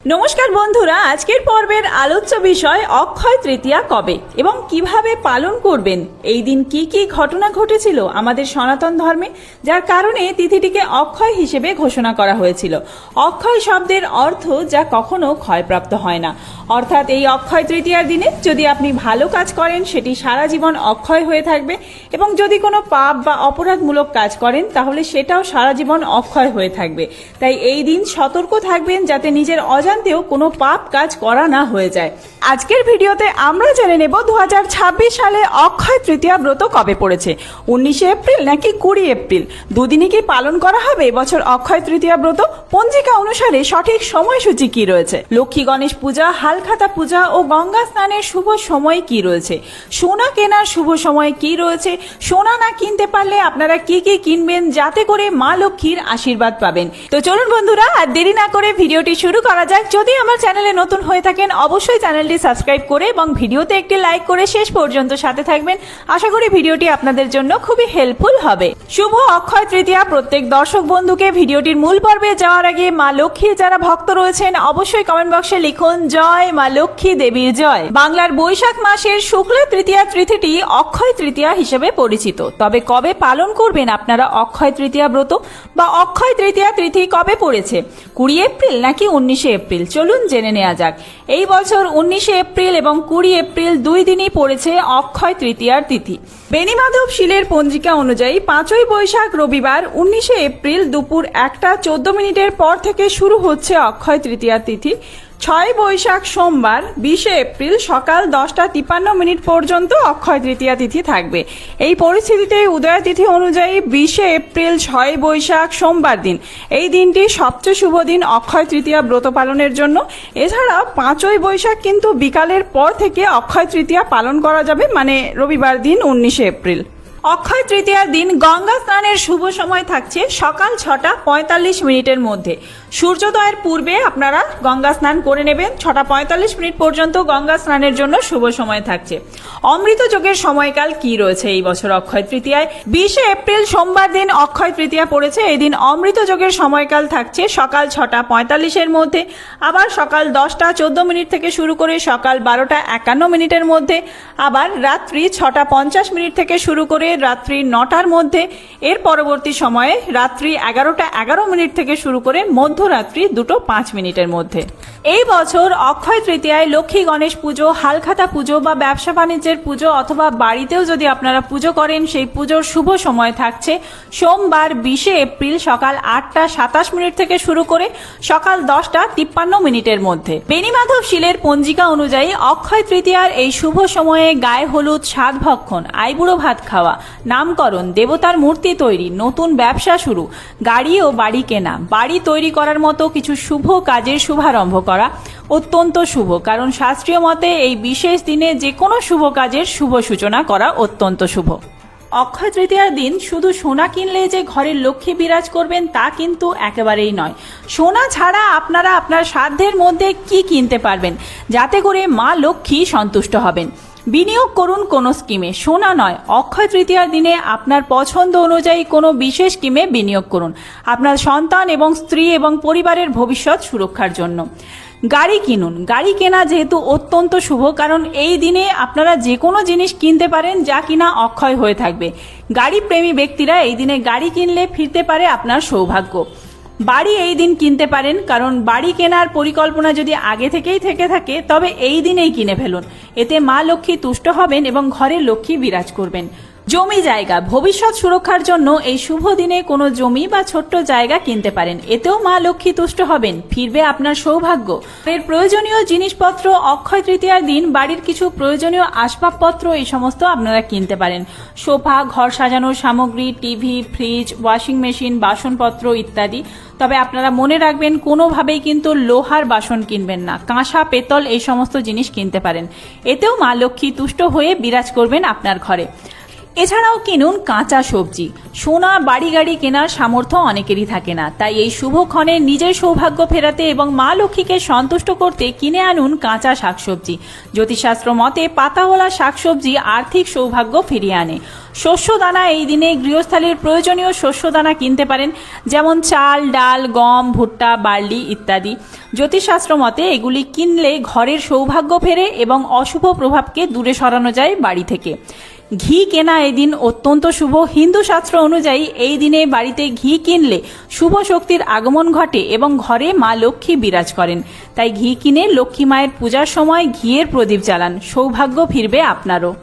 নমস্কার বন্ধুরা, আজকের পর্বের আলোচ্য বিষয় অক্ষয় তৃতীয়া কবে এবং কিভাবে পালন করবেন। এই দিন কি কি ঘটনা ঘটেছিল আমাদের সনাতন ধর্মে, যার কারণে তিথিটিকে অক্ষয় হিসেবে ঘোষণা করা হয়েছিল। অক্ষয় শব্দের অর্থ যা কখনো ক্ষয়প্রাপ্ত হয় না, অর্থাৎ এই অক্ষয় তৃতীয়ার দিনে যদি আপনি ভালো কাজ করেন সেটি সারা জীবন অক্ষয় হয়ে থাকবে, এবং যদি কোনো পাপ বা অপরাধমূলক কাজ করেন তাহলে সেটাও সারা জীবন অক্ষয় হয়ে থাকবে। তাই এই দিন সতর্ক থাকবেন যাতে নিজের অজান্তেও কোনো পাপ কাজ করা না হয়ে যায়। আজকের ভিডিওতে আমরা জেনে নেব 2026 সালে অক্ষয় তৃতীয়া ব্রত কবে পড়েছে, 19 এপ্রিল নাকি 20 এপ্রিল। দুদিনই কি পালন করা হবে এবছর অক্ষয় তৃতীয়া ব্রত? পঞ্জিকা অনুসারে সঠিক সময়সূচি কি রয়েছে? লক্ষ্মী গণেশ পূজা, হালখাতা পূজা ও গঙ্গা স্নানের শুভ সময় কি রয়েছে? সোনা কেনার শুভ সময় কি রয়েছে? সোনা না কিনতে পারলে আপনারা কি কি কিনবেন যাতে করে মা লক্ষ্মীর আশীর্বাদ পাবেন? তো চলুন বন্ধুরা, আর দেরি না করে ভিডিওটি শুরু করা যাক। যদি আমার চ্যানেলে নতুন হয়ে থাকেন অবশ্যই চ্যানেলটি সাবস্ক্রাইব করে এবং ভিডিওতে একটি লাইক করে শেষ পর্যন্ত সাথে থাকবেন। আশা করি ভিডিওটি আপনাদের জন্য খুবই হেল্পফুল হবে। শুভ অক্ষয় তৃতীয়া প্রত্যেক দর্শক বন্ধুকে। ভিডিওটির মূল পর্বে যাওয়ার আগে মা লক্ষ্মীর যারা ভক্ত রয়েছেন অবশ্যই কমেন্ট বক্সে লিখুন জয় মা লক্ষ্মী দেবীর জয়। বাংলার বৈশাখ মাসের শুক্লা তৃতীয়া তিথিটি অক্ষয় তৃতীয়া হিসেবে পরিচিত। তবে কবে পালন করবেন আপনারা অক্ষয় তৃতীয়া ব্রত বা অক্ষয় তৃতীয়া তিথি কবে পড়েছে, 20 এপ্রিল নাকি 19 এপ্রিল? চলুন জেনে নেওয়া যাক। এই বছর 19 এপ্রিল এবং 20 এপ্রিল দুই দিনই পড়েছে অক্ষয় তৃতীয়ার তিথি। বেণীমাধব শীলের পঞ্জিকা অনুযায়ী 5ই বৈশাখ রবিবার 19 এপ্রিল দুপুর 1:14 পর থেকে শুরু হচ্ছে অক্ষয় তৃতীয়া তিথি। 6 বৈশাখ সোমবার 20 এপ্রিল সকাল 10:53 পর্যন্ত অক্ষয় তৃতীয়া তিথি থাকবে। এই পরিস্থিতিতে উদয় তিথি অনুযায়ী 20 এপ্রিল 6 বৈশাখ সোমবার দিন, এই দিনটি সবচেয়ে শুভ দিন অক্ষয় তৃতীয়া ব্রত পালনের জন্য। এছাড়া 5ই বৈশাখ কিন্তু বিকালের পর থেকে অক্ষয় তৃতীয়া পালন করা যাবে, মানে রবিবার দিন 19 এপ্রিল। অক্ষয় তৃতীয়ার দিন গঙ্গা স্নানের শুভ সময় থাকছে সকাল 6:45 মধ্যে। সূর্যোদয়ের পূর্বে আপনারা গঙ্গা স্নান করে নেবেন। 6:45 পর্যন্ত গঙ্গা স্নানের জন্য শুভ সময় থাকছে। অমৃত যোগের সময়কাল কি রয়েছে এই বছর অক্ষয় তৃতীয়ায়? 20 এপ্রিল সোমবার দিন অক্ষয় তৃতীয়া পড়েছে। এই দিন অমৃত যোগের সময়কাল থাকছে সকাল 6:45 মধ্যে, আবার সকাল 10:14 থেকে শুরু করে সকাল 12:51 মধ্যে, আবার রাত্রি 6:50 থেকে শুরু করে রাত্রি 9টার মধ্যে। এর পরবর্তী সময়ে রাত্রি 11:11 থেকে শুরু করে মধ্যরাত্রি 2:05 মধ্যে। এই বছর অক্ষয় তৃতীয়ায় লক্ষ্মী গণেশ পুজো, হালখাতা পুজো বা ব্যবসা বাণিজ্যের পুজো অথবা বাড়িতেও যদি আপনারা পুজো করেন সেই পুজোর শুভ সময় থাকছে সোমবার 20 এপ্রিল সকাল 8:27 থেকে শুরু করে সকাল 10:53 মধ্যে। বেণীমাধব শীলের পঞ্জিকা অনুযায়ী অক্ষয় তৃতীয়ার এই শুভ সময়ে গায়ে হলুদ, সাত ভক্ষণ, আইবুড়ো ভাত খাওয়া, নামকরণ, দেবতার মূর্তি তৈরি, নতুন ব্যবসা শুরু, গাড়ি ও বাড়ি কেনা, বাড়ি তৈরি করার মতো কিছু শুভ কাজের শুভারম্ভ করা অত্যন্ত শুভ। কারণ শাস্ত্রীয় মতে এই বিশেষ দিনে যে কোনো শুভ কাজের শুভ সূচনা করা অত্যন্ত শুভ। অক্ষয় তৃতীয়ার দিন শুধু সোনা কিনলে যে ঘরের লক্ষ্মী বিরাজ করবেন তা কিন্তু একেবারেই নয়। সোনা ছাড়া আপনারা আপনার সাধ্যের মধ্যে কি কিনতে পারবেন যাতে করে মা লক্ষ্মী সন্তুষ্ট হবেন? বিনিয়োগ করুন কোনো স্কিমে, সোনা নয়। অক্ষয় তৃতীয়ার দিনে আপনার পছন্দ অনুযায়ী কোনো বিশেষ স্কিমে বিনিয়োগ করুন আপনার সন্তান এবং স্ত্রী এবং পরিবারের ভবিষ্যৎ সুরক্ষার জন্য। গাড়ি কিনুন। গাড়ি কেনা যেহেতু অত্যন্ত শুভ, কারণ এই দিনে আপনারা যে কোনো জিনিস কিনতে পারেন যা কিনা অক্ষয় হয়ে থাকবে। গাড়ি প্রেমী ব্যক্তিরা এই দিনে গাড়ি কিনলে ফিরতে পারে আপনার সৌভাগ্য। বাড়ি এই দিন কিনতে পারেন, কারণ বাড়ি কেনার পরিকল্পনা যদি আগে থেকেই থেকে থাকে তবে এই দিনেই কিনে ফেলুন। এতে মা লক্ষ্মী তুষ্ট হবেন এবং ঘরে লক্ষ্মী বিরাজ করবেন। জমি জায়গা, ভবিষ্যৎ সুরক্ষার জন্য এই শুভ দিনে কোনো জমি বা ছোট্ট জায়গা কিনতে পারেন। এতেও মা লক্ষ্মী তুষ্ট হবেন, ফিরবে আপনার সৌভাগ্য। এর প্রয়োজনীয় জিনিসপত্র অক্ষয় তৃতীয়ার দিন বাড়ির কিছু প্রয়োজনীয় আসবাবপত্র এই সমস্ত আপনারা কিনতে পারেন। সোফা, ঘর সাজানোর সামগ্রী, টিভি, ফ্রিজ, ওয়াশিং মেশিন, বাসনপত্র ইত্যাদি। তবে আপনারা মনে রাখবেন কোনোভাবেই কিন্তু লোহার বাসন কিনবেন না। কাঁসা, পেতল এই সমস্ত জিনিস কিনতে পারেন। এতেও মা লক্ষ্মী তুষ্ট হয়ে বিরাজ করবেন আপনার ঘরে। এছাড়াও কিনুন কাঁচা সবজি। সোনা বাড়ি গাড়ি কেনার সামর্থ্য অনেকেরই থাকে না, তাই এই শুভক্ষণে নিজের সৌভাগ্য ফেরাতে এবং মা লক্ষ্মীকে সন্তুষ্ট করতে কিনে আনুন কাঁচা শাকসবজি। জ্যোতিষশাস্ত্র মতে পাতাওয়ালা শাকসবজি আর্থিক সৌভাগ্য ফিরিয়ে আনে। শস্যদানা, এই দিনে গৃহস্থালির প্রয়োজনীয় শস্যদানা কিনতে পারেন, যেমন চাল, ডাল, গম, ভুট্টা, বার্লি ইত্যাদি। জ্যোতিষশাস্ত্র মতে এগুলি কিনলে ঘরের সৌভাগ্য ফেরে এবং অশুভ প্রভাবকে দূরে সরানো যায় বাড়ি থেকে। ঘি কেনা এই দিন অত্যন্ত শুভ। হিন্দু শাস্ত্র অনুযায়ী এই দিনে বাড়িতে ঘি কিনলে শুভ শক্তির আগমন ঘটে এবং ঘরে মা লক্ষ্মী বিরাজ করেন। তাই ঘি কিনে লক্ষ্মী মায়ের পূজার সময় ঘিয়ের প্রদীপ জ্বালান, সৌভাগ্য ফিরবে আপনারও।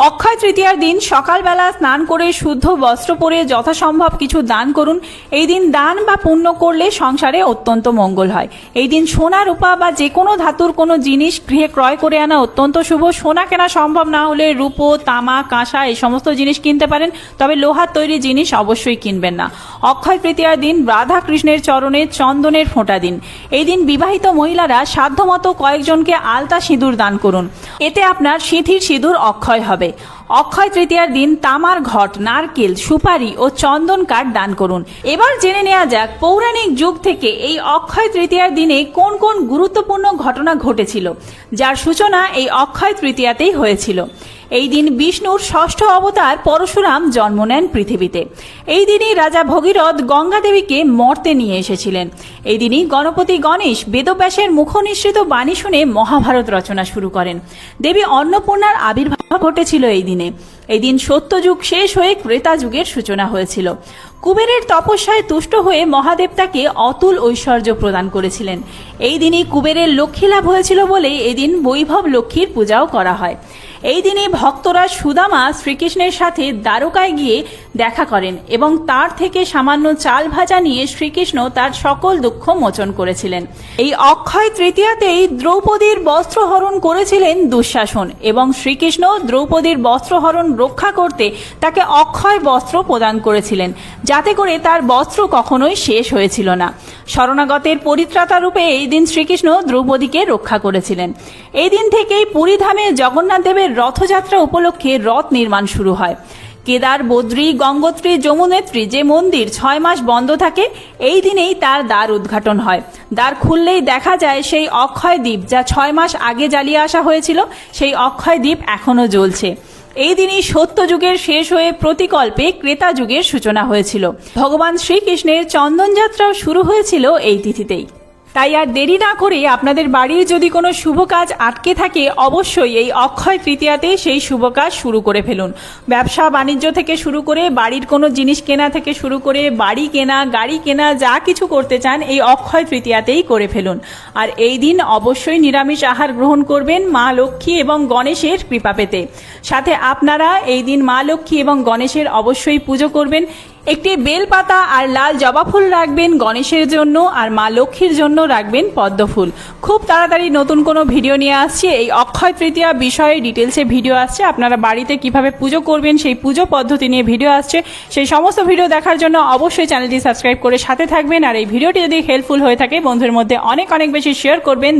অক্ষয় তৃতীয়ার দিন সকালবেলা স্নান করে শুদ্ধ বস্ত্র পরে যথাসম্ভব কিছু দান করুন। এই দিন দান বা পুণ্য করলে সংসারে অত্যন্ত মঙ্গল হয়। এই দিন সোনা, রূপা বা যে কোনো ধাতুর কোনো জিনিস গৃহে ক্রয় করে আনা অত্যন্ত শুভ। সোনা কেনা সম্ভব না হলে রূপো, তামা, কাঁসা এই সমস্ত জিনিস কিনতে পারেন, তবে লোহার তৈরি জিনিস অবশ্যই কিনবেন না। অক্ষয় তৃতীয়ার দিন রাধা কৃষ্ণের চরণে চন্দনের ফোঁটা দিন। এই দিন বিবাহিত মহিলারা সাধ্যমতো কয়েকজনকে আলতা সিঁদুর দান করুন, এতে আপনার সিঁথির সিঁদুর অক্ষয় হবে। অক্ষয় তৃতীয়ার দিন তামার ঘট, নারকেল, সুপারি ও চন্দন কাঠ দান করুন। এবার জেনে নেওয়া যাক পৌরাণিক যুগ থেকে এই অক্ষয় তৃতীয়ার দিনে কোন কোন গুরুত্বপূর্ণ ঘটনা ঘটেছিল, যার সূচনা এই অক্ষয় তৃতীয়াতেই হয়েছিল। এই দিন বিষ্ণুর ষষ্ঠ অবতার পরশুরাম জন্ম নেন পৃথিবীতে। এই দিনই রাজা ভগীরথ গঙ্গা দেবীকে মর্তে নিয়ে এসেছিলেন। এই দিনই গণপতি গণেশ বেদব্যাসের মুখনিসৃত বাণী শুনে মহাভারত রচনা শুরু করেন। দেবী অন্নপূর্ণার আবির্ভাব ঘটেছিল এই দিনে। এই দিন সত্যযুগ শেষ হয়ে ত্রেতা যুগের সূচনা হয়েছিল। কুবেরের তপস্যায় তুষ্ট হয়ে মহাদেব তাকে অতুল ঐশ্বর্য প্রদান করেছিলেন। এই দিনই কুবেরের লক্ষ্মী লাভ হয়েছিল বলে এদিন বৈভব লক্ষ্মীর পূজাও করা হয়। এই দিনে ভক্তরা সুদামা শ্রীকৃষ্ণের সাথে দ্বারকায় গিয়ে দেখা করেন এবং তার থেকে সামান্য চাল ভাজা নিয়ে শ্রীকৃষ্ণ তার সকল দুঃখ মোচন করেছিলেন। এই অক্ষয় তৃতীয়াতেই দ্রৌপদীর বস্ত্রহরণ করেছিলেন দুঃশাসন এবং শ্রীকৃষ্ণ দ্রৌপদীর বস্ত্রহরণ রক্ষা করতে তাকে অক্ষয় বস্ত্র প্রদান করেছিলেন, যাতে করে তার বস্ত্র কখনোই শেষ হয়েছিল না। শরণাগতের পরিত্রাতা রূপে এই দিন শ্রীকৃষ্ণ দ্রৌপদীকে রক্ষা করেছিলেন। এই দিন থেকেই পুরীধামে জগন্নাথ দেবের রথযাত্রা উপলক্ষে রথ নির্মাণ শুরু হয়। কেদার, বদ্রী, গঙ্গোত্রী, যমুনেত্রী যে মন্দির 6 মাস বন্ধ থাকে, এই দিনেই তার দ্বার উদ্ঘাটন হয়। দ্বার খুললেই দেখা যায় সেই অক্ষয় দ্বীপ, যা 6 মাস আগে জ্বালিয়ে আসা হয়েছিল, সেই অক্ষয় দ্বীপ এখনো জ্বলছে। এই দিনই সত্যযুগের শেষ হয়ে প্রতিকল্পে ক্রেতা যুগের সূচনা হয়েছিল। ভগবান শ্রীকৃষ্ণের চন্দন যাত্রাও শুরু হয়েছিল এই তিথিতেই। তাই আর দেরি না করে আপনাদের বাড়ির যদি কোনো শুভ কাজ আটকে থাকে, অবশ্যই এই অক্ষয় তৃতীয়াতে সেই শুভ কাজ শুরু করে ফেলুন। ব্যবসা বাণিজ্য থেকে শুরু করে বাড়ির কোনো জিনিস কেনা থেকে শুরু করে বাড়ি কেনা, গাড়ি কেনা, যা কিছু করতে চান এই অক্ষয় তৃতীয়াতেই করে ফেলুন। আর এই দিন অবশ্যই নিরামিষ আহার গ্রহণ করবেন মা লক্ষ্মী এবং গণেশের কৃপা পেতে। সাথে আপনারা এই দিন মা লক্ষ্মী এবং গণেশের অবশ্যই পুজো করবেন। একটি বেলপাতা আর লাল জবা ফুল রাখবেন গণেশের জন্য, আর মা লক্ষ্মীর জন্য রাখবেন পদ্ম ফুল। খুব তাড়াতাড়ি নতুন কোনো ভিডিও নিয়ে আসছে। এই অক্ষয় তৃতীয়া বিষয়ে ডিটেলসে ভিডিও আসছে। আপনারা বাড়িতে কিভাবে পুজো করবেন সেই পুজো পদ্ধতি নিয়ে ভিডিও আসছে। সেই সমস্ত ভিডিও দেখার জন্য অবশ্যই চ্যানেলটি সাবস্ক্রাইব করে সাথে থাকবেন। আর এই ভিডিওটি যদি হেল্পফুল হয়ে থাকে বন্ধুদের মধ্যে অনেক অনেক বেশি শেয়ার করবেন।